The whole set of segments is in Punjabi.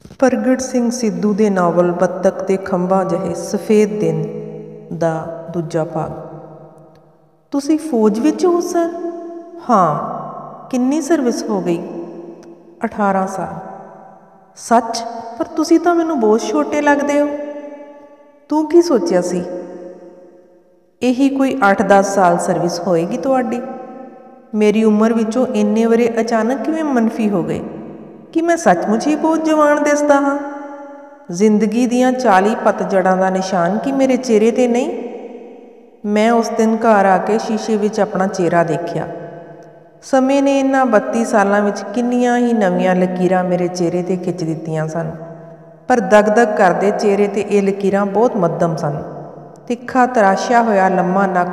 ਪ੍ਰਗਟ ਸਿੰਘ ਸਿੱਧੂ ਦੇ ਨਾਵਲ ਬੱਤਖ ਦੇ ਖੰਭਾਂ ਜਿਹੇ ਸਫੇਦ ਦਿਨ ਦਾ ਦੂਜਾ ਭਾਗ। ਤੁਸੀਂ ਫੌਜ ਵਿੱਚ ਹੋ ਸਰ? ਹਾਂ। ਕਿੰਨੀ ਸਰਵਿਸ ਹੋ ਗਈ? 18 ਸਾਲ। ਸੱਚ? ਪਰ ਤੁਸੀਂ ਤਾਂ ਮੈਨੂੰ ਬਹੁਤ ਛੋਟੇ ਲੱਗਦੇ ਹੋ। ਤੂੰ ਕੀ ਸੋਚਿਆ ਸੀ? ਇਹੀ ਕੋਈ 8-10 ਸਾਲ ਸਰਵਿਸ ਹੋਏਗੀ ਤੁਹਾਡੀ। ਮੇਰੀ ਉਮਰ ਵਿੱਚੋਂ ਇੰਨੇ ਵਰੇ ਅਚਾਨਕ ਕਿਵੇਂ ਮਨਫੀ ਹੋ ਗਏ? ਕਿ ਮੈਂ ਸੱਚਮੁੱਚ ਹੀ ਬਹੁਤ ਜਵਾਨ ਦਿਸਦਾ ਹਾਂ? ਜ਼ਿੰਦਗੀ ਦੀਆਂ 40 ਪਤਝੜਾਂ ਦਾ ਨਿਸ਼ਾਨ ਕਿ ਮੇਰੇ ਚਿਹਰੇ 'ਤੇ ਨਹੀਂ? ਮੈਂ ਉਸ ਦਿਨ ਘਰ ਆ ਕੇ ਸ਼ੀਸ਼ੇ ਵਿੱਚ ਆਪਣਾ ਚਿਹਰਾ ਦੇਖਿਆ। ਸਮੇਂ ਨੇ ਇਹਨਾਂ 32 ਸਾਲਾਂ ਵਿੱਚ ਕਿੰਨੀਆਂ ਹੀ ਨਵੀਆਂ ਲਕੀਰਾਂ ਮੇਰੇ ਚਿਹਰੇ 'ਤੇ ਖਿੱਚ ਦਿੱਤੀਆਂ ਸਨ, ਪਰ ਦਗ-ਦਗ ਕਰਦੇ ਚਿਹਰੇ 'ਤੇ ਇਹ ਲਕੀਰਾਂ ਬਹੁਤ ਮੱਧਮ ਸਨ। ਤਿੱਖਾ ਤਰਾਸ਼ਿਆ ਹੋਇਆ ਲੰਮਾ ਨੱਕ,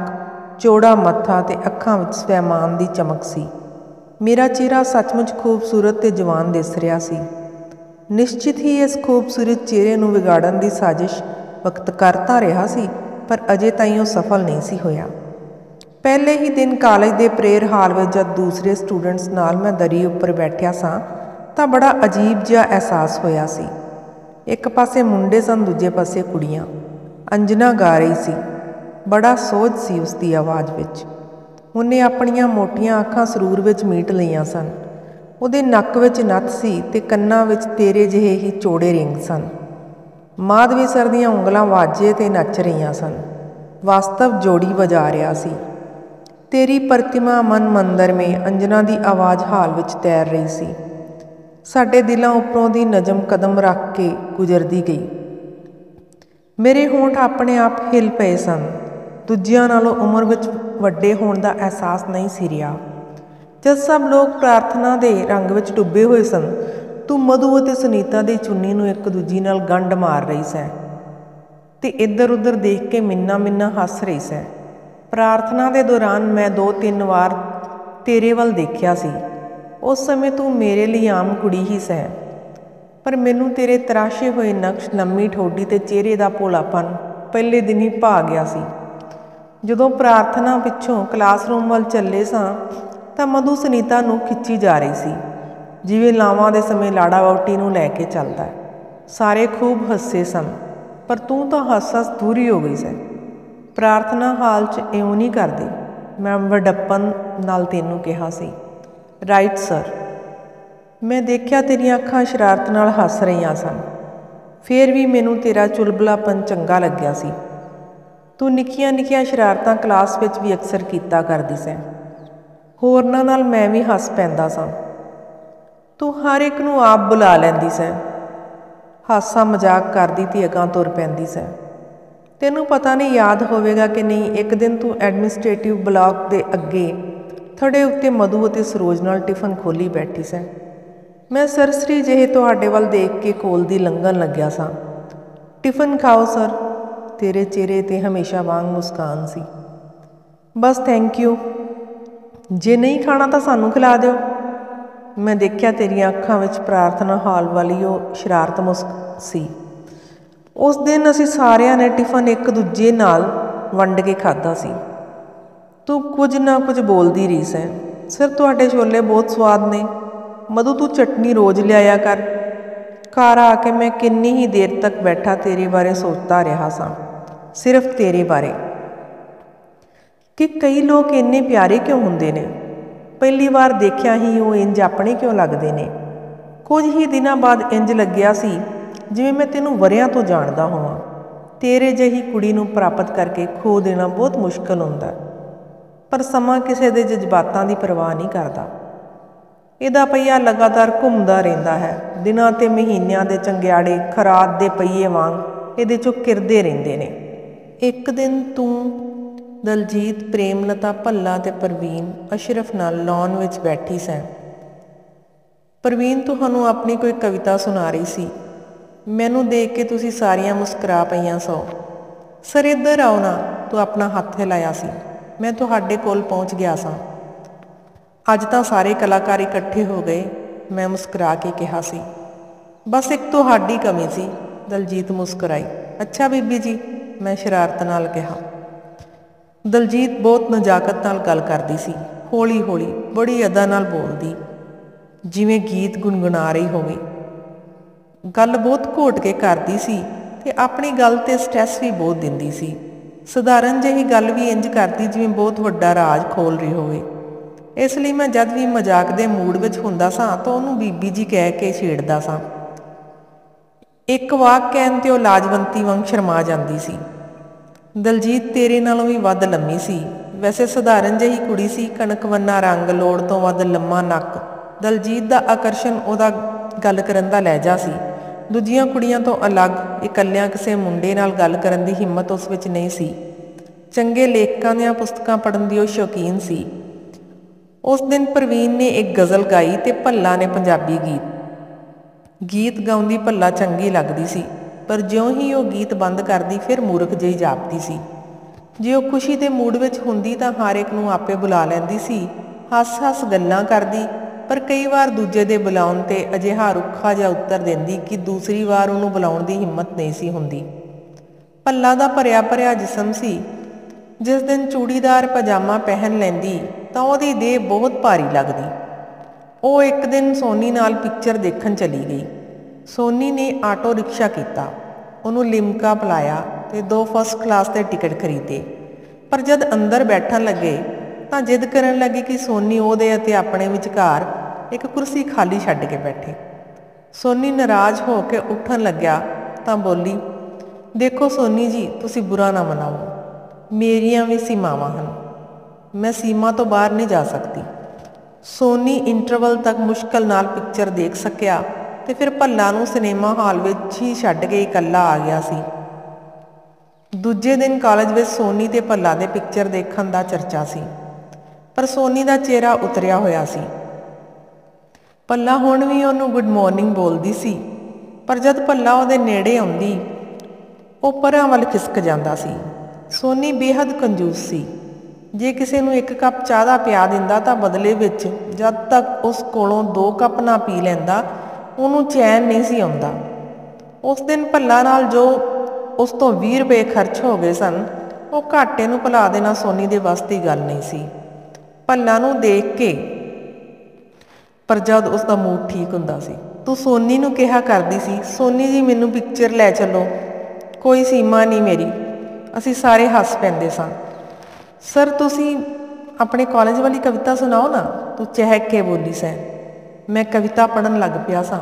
ਚੌੜਾ ਮੱਥਾ ਅਤੇ ਅੱਖਾਂ ਵਿੱਚ ਸਵੈਮਾਨ ਦੀ ਚਮਕ ਸੀ। ਮੇਰਾ ਚਿਹਰਾ ਸੱਚਮੁੱਚ ਖੂਬਸੂਰਤ ਅਤੇ ਜਵਾਨ ਦਿਸ ਰਿਹਾ ਸੀ। ਨਿਸ਼ਚਿਤ ਹੀ ਇਸ ਖੂਬਸੂਰਤ ਚਿਹਰੇ ਨੂੰ ਵਿਗਾੜਨ ਦੀ ਸਾਜ਼ਿਸ਼ ਵਕਤ ਕਰ ਤਾਂ ਰਿਹਾ ਸੀ, ਪਰ ਅਜੇ ਤਾਈਂ ਉਹ ਸਫਲ ਨਹੀਂ ਸੀ ਹੋਇਆ। ਪਹਿਲੇ ਹੀ ਦਿਨ ਕਾਲਜ ਦੇ ਪ੍ਰੇਅਰ ਹਾਲ ਵਿੱਚ ਜਦ ਦੂਸਰੇ ਸਟੂਡੈਂਟਸ ਨਾਲ ਮੈਂ ਦਰੀ ਉੱਪਰ ਬੈਠਿਆ ਸਾਂ ਤਾਂ ਬੜਾ ਅਜੀਬ ਜਿਹਾ ਅਹਿਸਾਸ ਹੋਇਆ ਸੀ। ਇੱਕ ਪਾਸੇ ਮੁੰਡੇ ਸਨ, ਦੂਜੇ ਪਾਸੇ ਕੁੜੀਆਂ। ਅੰਜਨਾ ਗਾ ਰਹੀ ਸੀ। ਬੜਾ ਸੋਝ ਸੀ ਉਸ ਦੀ ਆਵਾਜ਼ ਵਿੱਚ। ਉਹਨੇ ਆਪਣੀਆਂ ਮੋਟੀਆਂ ਅੱਖਾਂ ਸਰੂਰ ਵਿੱਚ ਮੀਟ ਲਈਆਂ ਸਨ। ਉਹਦੇ ਨੱਕ ਵਿੱਚ ਨੱਥ ਸੀ ਅਤੇ ਕੰਨਾਂ ਵਿੱਚ ਤੇਰੇ ਜਿਹੇ ਹੀ ਚੌੜੇ ਰਿੰਗ ਸਨ। ਮਾਧਵੀ ਸਰ ਦੀਆਂ ਉਂਗਲਾਂ ਵਾਜੇ 'ਤੇ ਨੱਚ ਰਹੀਆਂ ਸਨ। ਵਾਸਤਵ ਜੋੜੀ ਵਜਾ ਰਿਹਾ ਸੀ। ਤੇਰੀ ਪ੍ਰਤਿਮਾ ਮਨ ਮੰਦਰ ਮੇਂ ਅੰਜਨਾ ਦੀ ਆਵਾਜ਼ ਹਾਲ ਵਿੱਚ ਤੈਰ ਰਹੀ ਸੀ। ਸਾਡੇ ਦਿਲਾਂ ਉੱਪਰੋਂ ਦੀ ਨਜ਼ਮ ਕਦਮ ਰੱਖ ਕੇ ਗੁਜ਼ਰਦੀ ਗਈ। ਮੇਰੇ ਹੋਂਠ ਆਪਣੇ ਆਪ ਹਿੱਲ ਪਏ ਸਨ। ਦੂਜਿਆਂ ਨਾਲੋਂ ਉਮਰ ਵਿੱਚ ਵੱਡੇ ਹੋਣ ਦਾ ਅਹਿਸਾਸ ਨਹੀਂ ਸੀ ਰਿਹਾ। ਜਦ ਸਭ ਲੋਕ ਪ੍ਰਾਰਥਨਾ ਦੇ ਰੰਗ ਵਿੱਚ ਡੁੱਬੇ ਹੋਏ ਸਨ, ਤੂੰ ਮਧੂ ਅਤੇ ਸੁਨੀਤਾ ਦੀ ਚੁੰਨੀ ਨੂੰ ਇੱਕ ਦੂਜੀ ਨਾਲ ਗੰਢ ਮਾਰ ਰਹੀ ਸੈਂ ਅਤੇ ਇੱਧਰ ਉੱਧਰ ਦੇਖ ਕੇ ਮਿੰਨਾ ਹੱਸ ਰਹੀ ਸੈਂ। ਪ੍ਰਾਰਥਨਾ ਦੇ ਦੌਰਾਨ ਮੈਂ 2-3 ਵਾਰ ਤੇਰੇ ਵੱਲ ਦੇਖਿਆ ਸੀ। ਉਸ ਸਮੇਂ ਤੂੰ ਮੇਰੇ ਲਈ ਆਮ ਕੁੜੀ ਹੀ ਸੈਂ, ਪਰ ਮੈਨੂੰ ਤੇਰੇ ਤਰਾਸ਼ੇ ਹੋਏ ਨਕਸ਼, ਲੰਮੀ ਠੋਡੀ ਅਤੇ ਚਿਹਰੇ ਦਾ ਭੋਲਾਪਨ ਪਹਿਲੇ ਦਿਨ ਹੀ ਭਾ ਗਿਆ ਸੀ। ਜਦੋਂ ਪ੍ਰਾਰਥਨਾ ਪਿੱਛੋਂ ਕਲਾਸਰੂਮ ਵੱਲ ਚੱਲੇ ਸਾਂ ਤਾਂ ਮਧੂ ਸੁਨੀਤਾ ਨੂੰ ਖਿੱਚੀ ਜਾ ਰਹੀ ਸੀ, ਜਿਵੇਂ ਲਾਵਾਂ ਦੇ ਸਮੇਂ ਲਾੜਾ ਵਹੁਟੀ ਨੂੰ ਲੈ ਕੇ ਚੱਲਦਾ। ਸਾਰੇ ਖੂਬ ਹੱਸੇ ਸਨ, ਪਰ ਤੂੰ ਤਾਂ ਹੱਸ ਦੂਰ ਹੀ ਹੋ ਗਈ ਸੈਂ। ਪ੍ਰਾਰਥਨਾ ਹਾਲ 'ਚ ਇਉਂ ਨਹੀਂ ਕਰਦੇ, ਮੈਂ ਵਡੱਪਨ ਨਾਲ ਤੈਨੂੰ ਕਿਹਾ ਸੀ। Right sir. ਮੈਂ ਦੇਖਿਆ ਤੇਰੀਆਂ ਅੱਖਾਂ ਸ਼ਰਾਰਤ ਨਾਲ ਹੱਸ ਰਹੀਆਂ ਸਨ। ਫਿਰ ਵੀ ਮੈਨੂੰ ਤੇਰਾ ਚੁਲਬਲਾਪਨ ਚੰਗਾ ਲੱਗਿਆ ਸੀ। ਤੂੰ ਨਿੱਕੀਆਂ ਸ਼ਰਾਰਤਾਂ ਕਲਾਸ ਵਿੱਚ ਵੀ ਅਕਸਰ ਕੀਤਾ ਕਰਦੀ ਸੈਂ। ਹੋਰਨਾਂ ਨਾਲ ਮੈਂ ਵੀ ਹੱਸ ਪੈਂਦਾ ਸਾਂ। ਤੂੰ ਹਰ ਇੱਕ ਨੂੰ ਆਪ ਬੁਲਾ ਲੈਂਦੀ ਸੈਂ। ਹਾਸਾ ਮਜ਼ਾਕ ਕਰਦੀ ਤੇ ਅਗਾਂਹ ਤੁਰ ਪੈਂਦੀ ਸੈਂ। ਤੈਨੂੰ ਪਤਾ ਨਹੀਂ ਯਾਦ ਹੋਵੇਗਾ ਕਿ ਨਹੀਂ, ਇੱਕ ਦਿਨ ਤੂੰ ਐਡਮਿਨਿਸਟ੍ਰੇਟਿਵ ਬਲਾਕ ਦੇ ਅੱਗੇ ਥੜੇ ਉੱਤੇ ਮਧੂ ਅਤੇ ਸਰੋਜ ਨਾਲ ਟਿਫਨ ਖੋਲ੍ਹੀ ਬੈਠੀ ਸੈਂ। ਮੈਂ ਸਰਸਰੀ ਜਿਹੇ ਤੁਹਾਡੇ ਵੱਲ ਦੇਖ ਕੇ ਕੋਲ ਦੀ ਲੰਘਣ ਲੱਗਿਆ ਸਾਂ। ਟਿਫਨ ਖਾਓ ਸਰ। ਤੇਰੇ ਚਿਹਰੇ 'ਤੇ ਹਮੇਸ਼ਾ ਵਾਂਗ ਮੁਸਕਾਨ ਸੀ। ਬਸ ਥੈਂਕ ਯੂ। ਜੇ ਨਹੀਂ ਖਾਣਾ ਤਾਂ ਸਾਨੂੰ ਖਿਲਾ ਦਿਓ। ਮੈਂ ਦੇਖਿਆ ਤੇਰੀਆਂ ਅੱਖਾਂ ਵਿੱਚ ਪ੍ਰਾਰਥਨਾ ਹਾਲ ਵਾਲੀ ਉਹ ਸ਼ਰਾਰਤ ਮੁਸਕ ਸੀ। ਉਸ ਦਿਨ ਅਸੀਂ ਸਾਰਿਆਂ ਨੇ ਟਿਫਨ ਇੱਕ ਦੂਜੇ ਨਾਲ ਵੰਡ ਕੇ ਖਾਧਾ ਸੀ। ਤੂੰ ਕੁਝ ਨਾ ਕੁਝ ਬੋਲਦੀ ਰਹੀ ਸੈਂ। ਸਰ, ਤੁਹਾਡੇ ਛੋਲੇ ਬਹੁਤ ਸਵਾਦ ਨੇ। ਮਧੂ, ਤੂੰ ਚਟਨੀ ਰੋਜ਼ ਲਿਆਇਆ ਕਰ। ਘਰ ਆ ਕੇ ਮੈਂ ਕਿੰਨੀ ਹੀ ਦੇਰ ਤੱਕ ਬੈਠਾ ਤੇਰੇ ਬਾਰੇ ਸੋਚਦਾ ਰਿਹਾ ਸਾਂ, ਸਿਰਫ ਤੇਰੇ ਬਾਰੇ, ਕਿ ਕਈ ਲੋਕ ਇੰਨੇ ਪਿਆਰੇ ਕਿਉਂ ਹੁੰਦੇ ਨੇ। ਪਹਿਲੀ ਵਾਰ ਦੇਖਿਆ ਹੀ ਉਹ ਇੰਜ ਆਪਣੇ ਕਿਉਂ ਲੱਗਦੇ ਨੇ। ਕੁਝ ਹੀ ਦਿਨਾਂ ਬਾਅਦ ਇੰਜ ਲੱਗਿਆ ਸੀ ਜਿਵੇਂ ਮੈਂ ਤੈਨੂੰ ਵਰ੍ਹਿਆਂ ਤੋਂ ਜਾਣਦਾ ਹੋਵਾਂ। ਤੇਰੇ ਜਿਹੀ ਕੁੜੀ ਨੂੰ ਪ੍ਰਾਪਤ ਕਰਕੇ ਖੋ ਦੇਣਾ ਬਹੁਤ ਮੁਸ਼ਕਲ ਹੁੰਦਾ, ਪਰ ਸਮਾਂ ਕਿਸੇ ਦੇ ਜਜ਼ਬਾਤਾਂ ਦੀ ਪਰਵਾਹ ਨਹੀਂ ਕਰਦਾ। ਇਹਦਾ ਪਹੀਆ ਲਗਾਤਾਰ ਘੁੰਮਦਾ ਰਹਿੰਦਾ ਹੈ। ਦਿਨਾਂ ਅਤੇ ਮਹੀਨਿਆਂ ਦੇ ਚੰਗਿਆੜੇ ਖਰਾਦ ਦੇ ਪਹੀਏ ਵਾਂਗ ਇਹਦੇ 'ਚੋਂ ਕਿਰਦੇ ਰਹਿੰਦੇ ਨੇ। ਇੱਕ ਦਿਨ ਤੂੰ, ਦਲਜੀਤ, ਪ੍ਰੇਮਲਤਾ, ਭੱਲਾ ਅਤੇ ਪ੍ਰਵੀਨ ਅਸ਼ਰਫ ਨਾਲ ਲੌਨ ਵਿੱਚ ਬੈਠੀ ਸੈਂ। ਪ੍ਰਵੀਨ ਤੁਹਾਨੂੰ ਆਪਣੀ ਕੋਈ ਕਵਿਤਾ ਸੁਣਾ ਰਹੀ ਸੀ। ਮੈਨੂੰ ਦੇਖ ਕੇ ਤੁਸੀਂ ਸਾਰੀਆਂ ਮੁਸਕਰਾ ਪਈਆਂ ਸੋ। ਸਰ, ਇੱਧਰ ਆਓ ਨਾ। ਤੂੰ ਆਪਣਾ ਹੱਥ ਹਿਲਾਇਆ ਸੀ। ਮੈਂ ਤੁਹਾਡੇ ਕੋਲ ਪਹੁੰਚ ਗਿਆ ਸਾਂ। ਅੱਜ ਤਾਂ ਸਾਰੇ ਕਲਾਕਾਰ ਇਕੱਠੇ ਹੋ ਗਏ, ਮੈਂ ਮੁਸਕਰਾ ਕੇ ਕਿਹਾ ਸੀ। ਬਸ ਇੱਕ ਤੁਹਾਡੀ ਕਮੀ ਸੀ। ਦਲਜੀਤ ਮੁਸਕਰਾਈ। ਅੱਛਾ ਬੀਬੀ ਜੀ, ਮੈਂ ਸ਼ਰਾਰਤ ਨਾਲ ਕਿਹਾ। ਦਲਜੀਤ ਬਹੁਤ ਨਜ਼ਾਕਤ ਨਾਲ ਗੱਲ ਕਰਦੀ ਸੀ, ਹੌਲੀ ਬੜੀ ਅਦਾ ਨਾਲ ਬੋਲਦੀ, ਜਿਵੇਂ ਗੀਤ ਗੁਣਗੁਣਾ ਰਹੀ ਹੋਵੇ। ਗੱਲ ਬਹੁਤ ਘੋਟ ਕੇ ਕਰਦੀ ਸੀ ਤੇ ਆਪਣੀ ਗੱਲ ਤੇ ਸਟ੍ਰੈਸ ਵੀ ਬਹੁਤ ਦਿੰਦੀ ਸੀ। ਸਧਾਰਨ ਜਿਹੀ ਗੱਲ ਵੀ ਇੰਜ ਕਰਦੀ ਜਿਵੇਂ ਬਹੁਤ ਵੱਡਾ ਰਾਜ ਖੋਲ ਰਹੀ ਹੋਵੇ। ਇਸ ਲਈ ਮੈਂ ਜਦ ਵੀ ਮਜ਼ਾਕ ਦੇ ਮੂਡ ਵਿੱਚ ਹੁੰਦਾ ਸਾਂ ਤਾਂ ਉਹਨੂੰ ਬੀਬੀ ਜੀ ਕਹਿ ਕੇ ਛੇੜਦਾ ਸਾਂ। ਇੱਕ ਵਾਕ ਕਹਿਣ ਤੇ ਉਹ ਲਾਜਵੰਤੀ ਵਾਂਗ ਸ਼ਰਮਾ ਜਾਂਦੀ ਸੀ। ਦਲਜੀਤ ਤੇਰੇ ਨਾਲੋਂ ਵੀ ਵੱਧ ਲੰਮੀ ਸੀ। ਵੈਸੇ ਸਧਾਰਨ ਜਿਹੀ ਕੁੜੀ ਸੀ, ਕਣਕਵੰਨਾ ਰੰਗ, ਲੋੜ ਤੋਂ ਵੱਧ ਲੰਮਾ ਨੱਕ। ਦਲਜੀਤ ਦਾ ਆਕਰਸ਼ਣ ਉਹਦਾ ਗੱਲ ਕਰਨ ਦਾ ਲਹਿਜਾ ਸੀ। ਦੂਜੀਆਂ ਕੁੜੀਆਂ ਤੋਂ ਅਲੱਗ ਇਕੱਲਿਆਂ ਕਿਸੇ ਮੁੰਡੇ ਨਾਲ ਗੱਲ ਕਰਨ ਦੀ ਹਿੰਮਤ ਉਸ ਵਿੱਚ ਨਹੀਂ ਸੀ। ਚੰਗੇ ਲੇਖਕਾਂ ਦੀਆਂ ਪੁਸਤਕਾਂ ਪੜ੍ਹਨ ਦੀ ਉਹ ਸ਼ੌਕੀਨ ਸੀ। ਉਸ ਦਿਨ ਪ੍ਰਵੀਨ ਨੇ ਇੱਕ ਗਜ਼ਲ ਗਾਈ ਤੇ ਭੱਲਾ ਨੇ ਪੰਜਾਬੀ ਗੀਤ ਗਾਉਂਦੀ ਭੱਲਾ ਚੰਗੀ ਲੱਗਦੀ ਸੀ, ਪਰ ਜਿਉਂ ਹੀ ਉਹ ਗੀਤ ਬੰਦ ਕਰਦੀ ਫਿਰ ਮੂਰਖ ਜਿਹੀ ਜਾਪਦੀ ਸੀ। ਜੇ ਉਹ ਖੁਸ਼ੀ ਦੇ ਮੂਡ ਵਿੱਚ ਹੁੰਦੀ ਤਾਂ ਹਰ ਇੱਕ ਨੂੰ ਆਪੇ ਬੁਲਾ ਲੈਂਦੀ ਸੀ, ਹੱਸ-ਹੱਸ ਗੱਲਾਂ ਕਰਦੀ, ਪਰ ਕਈ ਵਾਰ ਦੂਜੇ ਦੇ ਬੁਲਾਉਣ 'ਤੇ ਅਜਿਹਾ ਰੁੱਖਾ ਜਿਹਾ ਉੱਤਰ ਦਿੰਦੀ ਕਿ ਦੂਸਰੀ ਵਾਰ ਉਹਨੂੰ ਬੁਲਾਉਣ ਦੀ ਹਿੰਮਤ ਨਹੀਂ ਸੀ ਹੁੰਦੀ। ਭੱਲਾ ਦਾ ਭਰਿਆ ਭਰਿਆ ਜਿਸਮ ਸੀ। ਜਿਸ ਦਿਨ ਚੂੜੀਦਾਰ ਪਜਾਮਾ ਪਹਿਨ ਲੈਂਦੀ ਤਾਂ ਉਹਦੀ ਦੇਹ ਬਹੁਤ ਭਾਰੀ ਲੱਗਦੀ। ਉਹ ਇੱਕ ਦਿਨ ਸੋਨੀ ਨਾਲ ਪਿਕਚਰ ਦੇਖਣ ਚਲੀ ਗਈ। ਸੋਨੀ ਨੇ ਆਟੋ ਰਿਕਸ਼ਾ ਕੀਤਾ, ਉਹਨੂੰ ਲਿਮਕਾ ਪਿਲਾਇਆ ਤੇ 2 ਫਸਟ ਕਲਾਸ ਦੇ ਟਿਕਟ ਖਰੀਦੇ। ਪਰ ਜਦ ਅੰਦਰ ਬੈਠਣ ਲੱਗੇ ਤਾਂ ਜਿੱਦ ਕਰਨ ਲੱਗੀ ਕਿ ਸੋਨੀ ਉਹਦੇ ਅਤੇ ਆਪਣੇ ਵਿਚਕਾਰ ਇੱਕ ਕੁਰਸੀ ਖਾਲੀ ਛੱਡ ਕੇ ਬੈਠੇ। ਸੋਨੀ ਨਾਰਾਜ਼ ਹੋ ਕੇ ਉੱਠਣ ਲੱਗਿਆ ਤਾਂ ਬੋਲੀ, ਦੇਖੋ ਸੋਨੀ ਜੀ, ਤੁਸੀਂ ਬੁਰਾ ਨਾ ਮਨਾਓ, ਮੇਰੀਆਂ ਵੀ ਸੀਮਾਵਾਂ ਹਨ, ਮੈਂ ਸੀਮਾ ਤੋਂ ਬਾਹਰ ਨਹੀਂ ਜਾ ਸਕਦੀ। ਸੋਨੀ ਇੰਟਰਵਲ ਤੱਕ ਮੁਸ਼ਕਲ ਨਾਲ ਪਿਕਚਰ ਦੇਖ ਸਕਿਆ ਤੇ ਫਿਰ ਭੱਲਾ ਨੂੰ ਸਿਨੇਮਾ ਹਾਲ ਵਿੱਚ ਹੀ ਛੱਡ ਕੇ ਇਕੱਲਾ ਆ ਗਿਆ ਸੀ। ਦੂਜੇ ਦਿਨ ਕਾਲਜ ਵਿੱਚ ਸੋਨੀ ਤੇ ਭੱਲਾ ਦੇ ਪਿਕਚਰ ਦੇਖਣ ਦਾ ਚਰਚਾ ਸੀ, ਪਰ ਸੋਨੀ ਦਾ ਚਿਹਰਾ ਉਤਰਿਆ ਹੋਇਆ ਸੀ। ਭੱਲਾ ਹੁਣ ਵੀ ਉਹਨੂੰ ਗੁੱਡ ਮਾਰਨਿੰਗ ਬੋਲਦੀ ਸੀ, ਪਰ ਜਦ ਭੱਲਾ ਉਹਦੇ ਨੇੜੇ ਆਉਂਦੀ ਉਹ ਪਰਾਂ ਵੱਲ ਖਿਸਕ ਜਾਂਦਾ ਸੀ। ਸੋਨੀ ਬੇਹੱਦ ਕੰਜੂਸ ਸੀ। ਜੇ ਕਿਸੇ ਨੂੰ 1 ਕੱਪ ਚਾਹ ਦਾ ਪਿਆ ਦਿੰਦਾ ਤਾਂ ਬਦਲੇ ਵਿੱਚ ਜਦ ਤੱਕ ਉਸ ਕੋਲੋਂ 2 ਕੱਪ ਨਾ ਪੀ ਲੈਂਦਾ ਉਹਨੂੰ ਚੈਨ ਨਹੀਂ ਸੀ ਆਉਂਦਾ। ਉਸ ਦਿਨ ਭੱਲਾ ਨਾਲ ਜੋ ਉਸ ਤੋਂ 20 ਰੁਪਏ ਖਰਚ ਹੋ ਗਏ ਸਨ, ਉਹ ਘਾਟੇ ਨੂੰ ਭੁਲਾ ਦੇਣਾ ਸੋਨੀ ਦੇ ਵੱਸ ਦੀ ਗੱਲ ਨਹੀਂ ਸੀ। ਭੱਲਾ ਨੂੰ ਦੇਖ ਕੇ, ਪਰ ਜਦ ਉਸ ਦਾ ਮੂਡ ਠੀਕ ਹੁੰਦਾ ਸੀ, ਤੂੰ ਸੋਨੀ ਨੂੰ ਕਿਹਾ ਕਰਦੀ ਸੀ, ਸੋਨੀ ਜੀ ਮੈਨੂੰ ਪਿਕਚਰ ਲੈ ਚੱਲੋ, ਕੋਈ ਸੀਮਾ ਨਹੀਂ ਮੇਰੀ। ਅਸੀਂ ਸਾਰੇ ਹੱਸ ਪੈਂਦੇ ਸਾਂ। ਸਰ ਤੁਸੀਂ ਆਪਣੇ ਕਾਲਜ ਵਾਲੀ ਕਵਿਤਾ ਸੁਣਾਓ ਨਾ, ਤੂੰ ਚਹਿਕ ਕੇ ਬੋਲੀ ਸੈਂ। ਮੈਂ ਕਵਿਤਾ ਪੜ੍ਹਨ ਲੱਗ ਪਿਆ ਸਾਂ।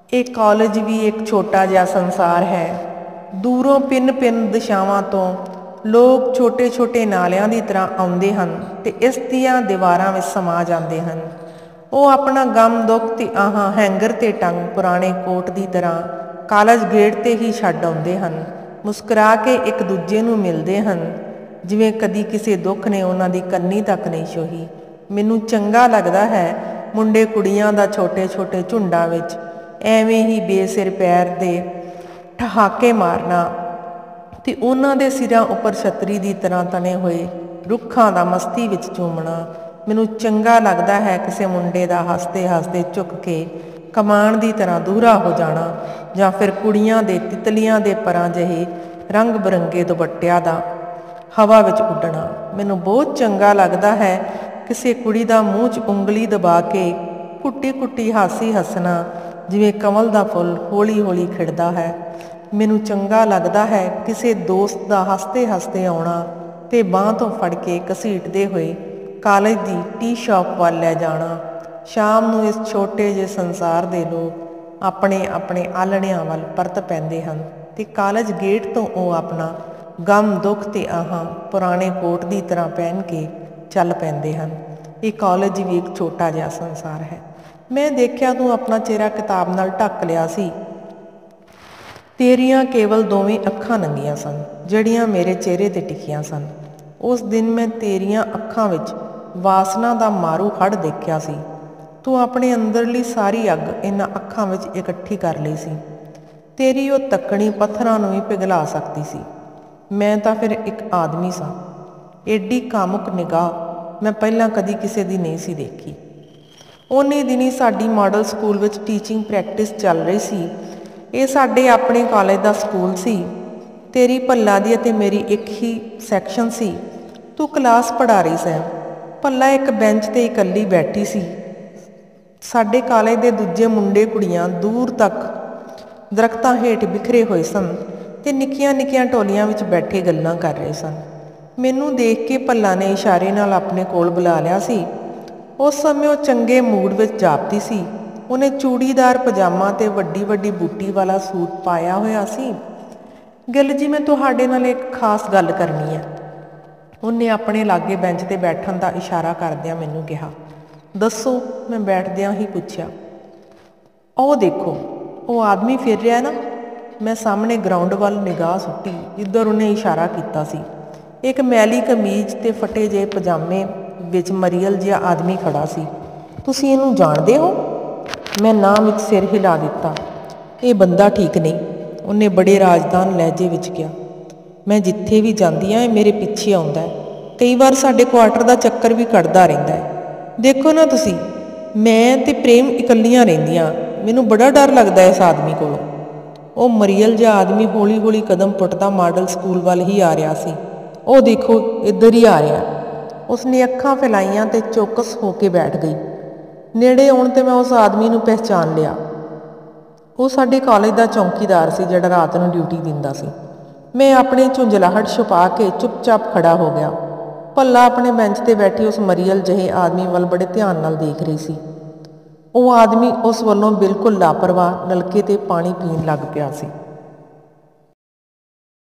ਇਹ ਕਾਲਜ ਵੀ ਇੱਕ ਛੋਟਾ ਜਿਹਾ ਸੰਸਾਰ ਹੈ। ਦੂਰੋਂ ਭਿੰਨ-ਭਿੰਨ ਦਿਸ਼ਾਵਾਂ ਤੋਂ ਲੋਕ ਛੋਟੇ-ਛੋਟੇ ਨਾਲਿਆਂ ਦੀ ਤਰ੍ਹਾਂ ਆਉਂਦੇ ਹਨ ਤੇ ਇਸ ਦੀਆਂ ਦੀਵਾਰਾਂ ਵਿੱਚ ਸਮਾ ਜਾਂਦੇ ਹਨ। ਉਹ ਆਪਣਾ ਗਮ, ਦੁੱਖ ਤੇ ਆਹਾਂ ਹੈਂਗਰ ਤੇ ਟੰਗ ਪੁਰਾਣੇ ਕੋਟ ਦੀ ਤਰ੍ਹਾਂ ਕਾਲਜ ਗੇਟ ਤੇ ਹੀ ਛੱਡ ਆਉਂਦੇ ਹਨ। ਮੁਸਕਰਾ ਕੇ ਇੱਕ ਦੂਜੇ ਨੂੰ ਮਿਲਦੇ ਹਨ, ਜਿਵੇਂ ਕਦੀ ਕਿਸੇ ਦੁੱਖ ਨੇ ਉਹਨਾਂ ਦੀ ਕੰਨੀ ਤੱਕ ਨਹੀਂ ਛੋਹੀ। ਮੈਨੂੰ ਚੰਗਾ ਲੱਗਦਾ ਹੈ ਮੁੰਡੇ ਕੁੜੀਆਂ ਦਾ ਛੋਟੇ-ਛੋਟੇ ਝੁੰਡਾਂ ਵਿੱਚ ਐਵੇਂ ਹੀ ਬੇਸਿਰ ਪੈਰ ਦੇ ਠਹਾਕੇ ਮਾਰਨਾ ਤੇ ਉਹਨਾਂ ਦੇ ਸਿਰਾਂ ਉੱਪਰ ਛਤਰੀ ਦੀ ਤਰ੍ਹਾਂ ਤਣੇ ਹੋਏ ਰੁੱਖਾਂ ਦਾ ਮਸਤੀ ਵਿੱਚ ਝੂਮਣਾ। ਮੈਨੂੰ ਚੰਗਾ ਲੱਗਦਾ ਹੈ ਕਿਸੇ ਮੁੰਡੇ ਦਾ ਹੱਸਦੇ-ਹੱਸਦੇ ਝੁਕ ਕੇ ਕਮਾਨ ਦੀ ਤਰ੍ਹਾਂ ਦੂਹਰਾ ਹੋ ਜਾਣਾ, ਜਾਂ ਫਿਰ ਕੁੜੀਆਂ ਦੇ ਤਿਤਲੀਆਂ ਦੇ ਪਰਾਂ ਜਿਹੇ ਰੰਗ ਬਰੰਗੇ ਦੁਪੱਟਿਆਂ ਦਾ ਹਵਾ ਵਿੱਚ ਉੱਡਣਾ। ਮੈਨੂੰ ਬਹੁਤ ਚੰਗਾ ਲੱਗਦਾ ਹੈ ਕਿਸੇ ਕੁੜੀ ਦਾ ਮੂੰਹ 'ਚ ਉਂਗਲੀ ਦਬਾ ਕੇ ਕੁੱਟੀ-ਕੁੱਟੀ ਹਾਸੀ ਹੱਸਣਾ, ਜਿਵੇਂ ਕਮਲ ਦਾ ਫੁੱਲ ਹੌਲੀ-ਹੌਲੀ ਖਿੜਦਾ ਹੈ। ਮੈਨੂੰ ਚੰਗਾ ਲੱਗਦਾ ਹੈ ਕਿਸੇ ਦੋਸਤ ਦਾ ਹੱਸਦੇ-ਹੱਸਦੇ ਆਉਣਾ ਤੇ ਬਾਂਹ ਤੋਂ ਫੜ ਕੇ ਘਸੀਟਦੇ ਹੋਏ ਕਾਲਜ ਦੀ ਟੀ ਸ਼ਾਪ ਵੱਲ ਲੈ ਜਾਣਾ। ਸ਼ਾਮ ਨੂੰ ਇਸ ਛੋਟੇ ਜਿਹੇ ਸੰਸਾਰ ਦੇ ਲੋਕ ਆਪਣੇ-ਆਪਣੇ ਆਲ੍ਹਣਿਆਂ ਵੱਲ ਪਰਤ ਪੈਂਦੇ ਹਨ ਤੇ ਕਾਲਜ ਗੇਟ ਤੋਂ ਉਹ ਆਪਣਾ ਗਮ, ਦੁੱਖ ਤੇ ਆਹਾਂ ਪੁਰਾਣੇ ਕੋਟ ਦੀ ਤਰ੍ਹਾਂ ਪਹਿਨ ਕੇ ਚੱਲ ਪੈਂਦੇ ਹਨ। ਇਹ ਕਾਲਜ ਵੀ ਇੱਕ ਛੋਟਾ ਜਿਹਾ ਸੰਸਾਰ ਹੈ। ਮੈਂ ਦੇਖਿਆ ਤੂੰ ਆਪਣਾ ਚਿਹਰਾ ਕਿਤਾਬ ਨਾਲ ਢੱਕ ਲਿਆ ਸੀ। ਤੇਰੀਆਂ ਕੇਵਲ 2 ਅੱਖਾਂ ਨੰਗੀਆਂ ਸਨ, ਜਿਹੜੀਆਂ ਮੇਰੇ ਚਿਹਰੇ 'ਤੇ ਟਿਕੀਆਂ ਸਨ। ਉਸ ਦਿਨ ਮੈਂ ਤੇਰੀਆਂ ਅੱਖਾਂ ਵਿੱਚ ਵਾਸਨਾ ਦਾ ਮਾਰੂ ਹੜ੍ਹ ਦੇਖਿਆ ਸੀ। ਤੂੰ ਆਪਣੇ ਅੰਦਰਲੀ ਸਾਰੀ ਅੱਗ ਇਹਨਾਂ ਅੱਖਾਂ ਵਿੱਚ ਇਕੱਠੀ ਕਰ ਲਈ ਸੀ। ਤੇਰੀ ਉਹ ਤੱਕਣੀ ਪੱਥਰਾਂ ਨੂੰ ਵੀ ਪਿਘਲਾ ਸਕਦੀ ਸੀ। ਮੈਂ ਤਾਂ ਫਿਰ ਇੱਕ ਆਦਮੀ ਸਾਂ। ਏਡੀ ਕਾਮੁਕ ਨਿਗਾਹ ਮੈਂ ਪਹਿਲਾਂ ਕਦੀ ਕਿਸੇ ਦੀ ਨਹੀਂ ਸੀ ਦੇਖੀ। ਉਨੀ ਦਿਨੀ ਸਾਡੀ ਮਾਡਲ ਸਕੂਲ ਵਿੱਚ ਟੀਚਿੰਗ ਪ੍ਰੈਕਟਿਸ ਚੱਲ ਰਹੀ ਸੀ। ਇਹ ਸਾਡੇ ਆਪਣੇ ਕਾਲਜ ਦਾ ਸਕੂਲ ਸੀ। ਤੇਰੀ ਭੱਲਾ ਦੀ ਅਤੇ ਮੇਰੀ ਇੱਕ ਹੀ ਸੈਕਸ਼ਨ ਸੀ। ਤੂੰ ਕਲਾਸ ਪੜ੍ਹਾ ਰਹੀ ਸੈਂ। ਭੱਲਾ ਇੱਕ ਬੈਂਚ 'ਤੇ ਇਕੱਲੀ ਬੈਠੀ ਸੀ। ਸਾਡੇ ਕਾਲਜ ਦੇ ਦੂਜੇ ਮੁੰਡੇ ਕੁੜੀਆਂ ਦੂਰ ਤੱਕ ਦਰਖਤਾਂ ਹੇਠ ਬਿਖਰੇ ਹੋਏ ਸਨ ਤੇ ਨਿੱਕੀਆਂ ਨਿੱਕੀਆਂ ਟੋਲੀਆਂ ਵਿੱਚ ਬੈਠੇ ਗੱਲਾਂ ਕਰ ਰਹੇ ਸਨ। ਮੈਨੂੰ ਦੇਖ ਕੇ ਭੱਲਾ ਨੇ ਇਸ਼ਾਰੇ ਨਾਲ ਆਪਣੇ ਕੋਲ ਬੁਲਾ ਲਿਆ ਸੀ। ਉਸ ਸਮੇਂ ਉਹ ਚੰਗੇ ਮੂਡ ਵਿੱਚ ਜਾਪਦੀ ਸੀ। ਉਹਨੇ ਚੂੜੀਦਾਰ ਪਜਾਮਾ ਤੇ ਵੱਡੀ ਵੱਡੀ ਬੂਟੀ ਵਾਲਾ ਸੂਟ ਪਾਇਆ ਹੋਇਆ ਸੀ। ਗਿੱਲ ਜੀ, ਮੈਂ ਤੁਹਾਡੇ ਨਾਲ ਇੱਕ ਖਾਸ ਗੱਲ ਕਰਨੀ ਹੈ। ਉਹਨੇ ਆਪਣੇ ਲਾਗੇ ਬੈਂਚ 'ਤੇ ਬੈਠਣ ਦਾ ਇਸ਼ਾਰਾ ਕਰਦਿਆਂ ਮੈਨੂੰ ਕਿਹਾ। ਦੱਸੋ, ਮੈਂ ਬੈਠਦਿਆਂ ਹੀ ਪੁੱਛਿਆ। ਉਹ ਦੇਖੋ, ਉਹ ਆਦਮੀ ਫਿਰ ਰਿਹਾ ਨਾ। ਮੈਂ ਸਾਹਮਣੇ ਗਰਾਊਂਡ ਵੱਲ ਨਿਗਾਹ ਸੁੱਟੀ ਜਿੱਧਰ ਉਹਨੇ ਇਸ਼ਾਰਾ ਕੀਤਾ ਸੀ। ਇੱਕ ਮੈਲੀ ਕਮੀਜ਼ ਤੇ ਫਟੇ ਜਿਹੇ ਪਜਾਮੇ ਵਿੱਚ ਮਰੀਅਲ ਜਿਹਾ ਆਦਮੀ ਖੜਾ ਸੀ। ਤੁਸੀਂ ਇਹਨੂੰ ਜਾਣਦੇ ਹੋ? ਮੈਂ ਨਾਮ ਵਿੱਚ ਸਿਰ ਹਿਲਾ ਦਿੱਤਾ। ਇਹ ਬੰਦਾ ਠੀਕ ਨਹੀਂ, ਉਹਨੇ ਬੜੇ ਰਾਜਦਾਨ ਲਹਿਜੇ ਵਿੱਚ ਕਿਹਾ। ਮੈਂ ਜਿੱਥੇ ਵੀ ਜਾਂਦੀ ਹਾਂ ਇਹ ਮੇਰੇ ਪਿੱਛੇ ਆਉਂਦਾ ਹੈ। ਕਈ ਵਾਰ ਸਾਡੇ ਕੁਆਟਰ ਦਾ ਚੱਕਰ ਵੀ ਕੱਢਦਾ ਰਹਿੰਦਾ ਹੈ। ਦੇਖੋ ਨਾ ਤੁਸੀਂ, ਮੈਂ ਤੇ ਪ੍ਰੇਮ ਇਕੱਲੀਆਂ ਰਹਿੰਦੀਆਂ। ਮੈਨੂੰ ਬੜਾ ਡਰ ਲੱਗਦਾ ਇਸ ਆਦਮੀ ਕੋਲੋਂ। ਉਹ ਮਰੀਅਲ ਜਿਹਾ ਆਦਮੀ ਹੌਲੀ ਹੌਲੀ ਕਦਮ ਪੁੱਟਦਾ ਮਾਡਲ ਸਕੂਲ ਵੱਲ ਹੀ ਆ ਰਿਹਾ ਸੀ। ਉਹ ਦੇਖੋ, ਇੱਧਰ ਹੀ ਆ ਰਿਹਾ। ਉਸਨੇ ਅੱਖਾਂ ਫੈਲਾਈਆਂ ਤੇ ਚੌਕਸ ਹੋ ਕੇ ਬੈਠ ਗਈ। ਨੇੜੇ ਆਉਣ 'ਤੇ ਮੈਂ ਉਸ ਆਦਮੀ ਨੂੰ ਪਹਿਚਾਣ ਲਿਆ। ਉਹ ਸਾਡੇ ਕਾਲਜ ਦਾ ਚੌਂਕੀਦਾਰ ਸੀ ਜਿਹੜਾ ਰਾਤ ਨੂੰ ਡਿਊਟੀ ਦਿੰਦਾ ਸੀ। ਮੈਂ ਆਪਣੀ ਝੁੰਝਲਾਹਟ ਛੁਪਾ ਕੇ ਚੁੱਪਚਾਪ ਖੜਾ ਹੋ ਗਿਆ। ਭੱਲਾ ਆਪਣੇ ਬੈਂਚ 'ਤੇ ਬੈਠੀ ਉਸ ਮਰੀਅਲ ਜਿਹੇ ਆਦਮੀ ਵੱਲ ਬੜੇ ਧਿਆਨ ਨਾਲ ਦੇਖ ਰਹੀ ਸੀ। ਉਹ ਆਦਮੀ ਉਸ ਵੱਲੋਂ ਬਿਲਕੁਲ ਲਾਪਰਵਾਹ ਨਲਕੇ 'ਤੇ ਪਾਣੀ ਪੀਣ ਲੱਗ ਪਿਆ ਸੀ।